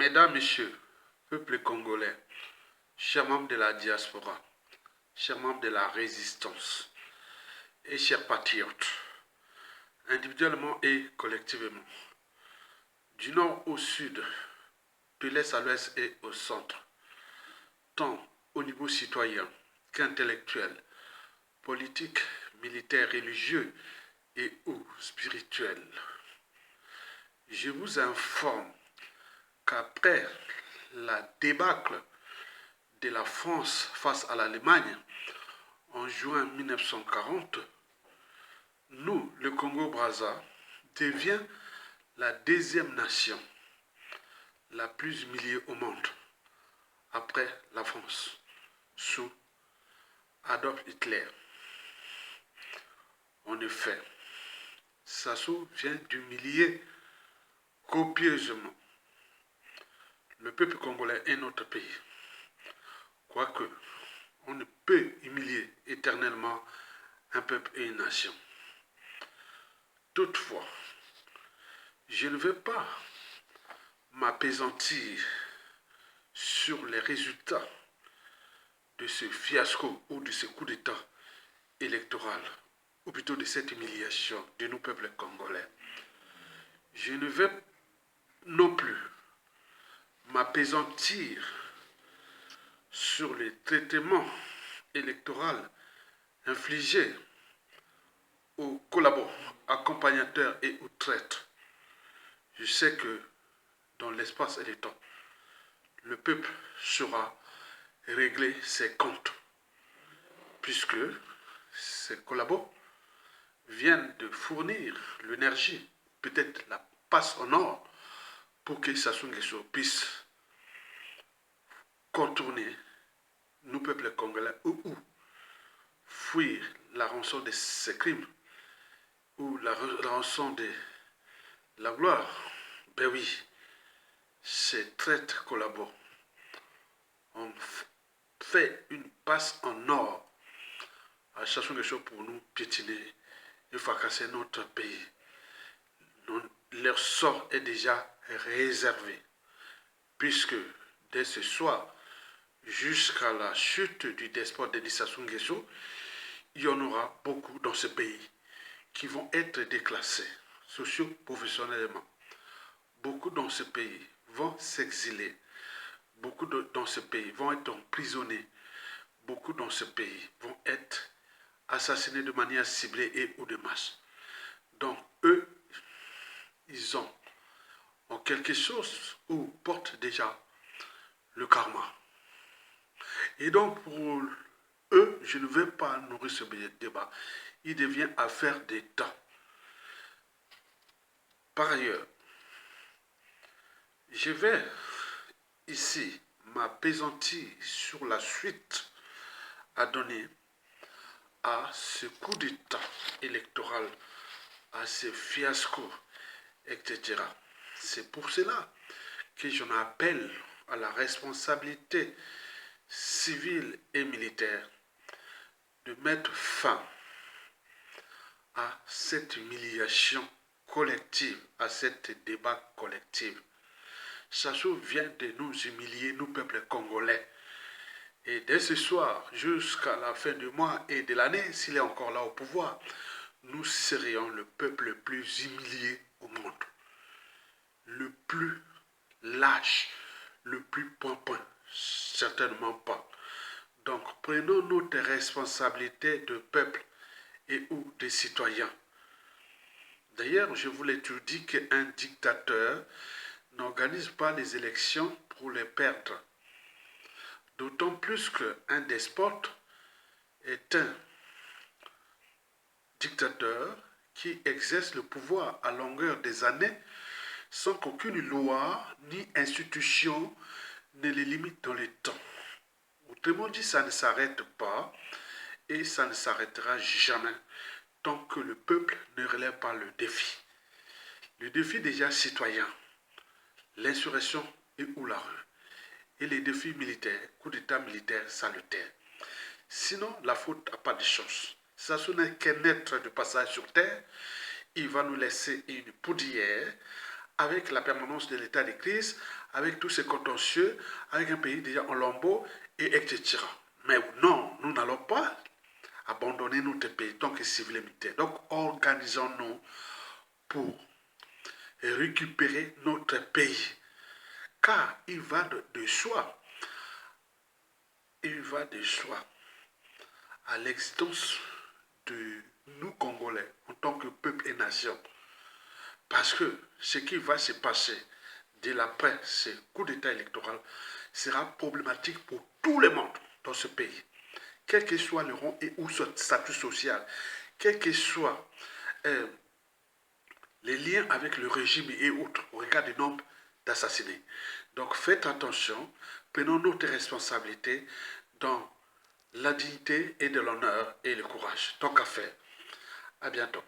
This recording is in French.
Mesdames, Messieurs, peuple congolais, chers membres de la diaspora, chers membres de la résistance et chers patriotes, individuellement et collectivement, du nord au sud, de l'est à l'ouest et au centre, tant au niveau citoyen qu'intellectuel, politique, militaire, religieux et ou spirituel. Je vous informe qu'après la débâcle de la France face à l'Allemagne en juin 1940, nous, le Congo-Brazza, devient la deuxième nation la plus humiliée au monde, après la France, sous Adolf Hitler. En effet, Sassou vient d'humilier copieusement le peuple congolais et notre pays. Quoique, on ne peut humilier éternellement un peuple et une nation. Toutefois, je ne veux pas m'appesantir sur les résultats de ce fiasco ou de ce coup d'État électoral, ou plutôt de cette humiliation de nos peuples congolais. Je ne veux non plus m'appesantir sur les traitements électoraux infligés aux collabos, accompagnateurs et aux traîtres. Je sais que dans l'espace et le temps, le peuple saura régler ses comptes, puisque ces collabos viennent de fournir l'énergie, peut-être la passe en or, pour que Sassou Nguesso puisse contourner nous, peuples congolais, ou fuir la rançon de ses crimes, ou la rançon de la gloire. Ben oui, ces traîtres collabos ont fait une passe en or à Sassou Nguesso pour nous piétiner et fracasser notre pays. Leur sort est déjà réservé, puisque dès ce soir, jusqu'à la chute du despote Denis Sassou Nguesso, il y en aura beaucoup dans ce pays qui vont être déclassés socio-professionnellement. Beaucoup dans ce pays vont s'exiler. Beaucoup dans ce pays vont être emprisonnés. Beaucoup dans ce pays vont être assassinés de manière ciblée et ou de masse. Donc, eux, ils ont en quelque chose ou portent déjà le karma. Et donc, pour eux, je ne vais pas nourrir ce débat. Il devient affaire d'État. Par ailleurs, je vais ici m'appesantir sur la suite à donner à ce coup d'État électoral, à ce fiasco, etc. C'est pour cela que j'en appelle à la responsabilité civile et militaire de mettre fin à cette humiliation collective, à cette débat collectif. Sassou vient de nous humilier, nous, peuple congolais. Et dès ce soir, jusqu'à la fin du mois et de l'année, s'il est encore là au pouvoir, nous serions le peuple le plus humilié au monde. Le plus lâche, le plus point-point. Certainement pas. Donc, prenons notre responsabilité de peuple et ou de citoyens. D'ailleurs, je vous l'ai toujours dit qu'un dictateur n'organise pas les élections pour les perdre. D'autant plus qu'un despote est un dictateur qui exerce le pouvoir à longueur des années sans qu'aucune loi ni institution ne les limite dans le temps. Autrement dit, ça ne s'arrête pas et ça ne s'arrêtera jamais tant que le peuple ne relève pas le défi. Le défi déjà citoyen, l'insurrection et ou la rue, et les défis militaires, coup d'état militaire salutaire. Sinon, la faute n'a pas de chance. Sassou n'est qu'un être de passage sur terre. Il va nous laisser une poudrière avec la permanence de l'état de crise, avec tous ces contentieux, avec un pays déjà en lambeaux, et etc. Mais non, nous n'allons pas abandonner notre pays tant que civil et militaire. Donc, organisons-nous pour récupérer notre pays. Car il va de soi, à l'existence de nous Congolais en tant que peuple et nation. Parce que ce qui va se passer dès l'après ce coup d'État électoral sera problématique pour tout le monde dans ce pays. Quel que soit le rang et ou son statut social, quel que soit les liens avec le régime et autres au regard du nombre d'assassinés. Donc faites attention, prenons notre responsabilité dans la dignité et de l'honneur et le courage. Tant qu'à faire. À bientôt.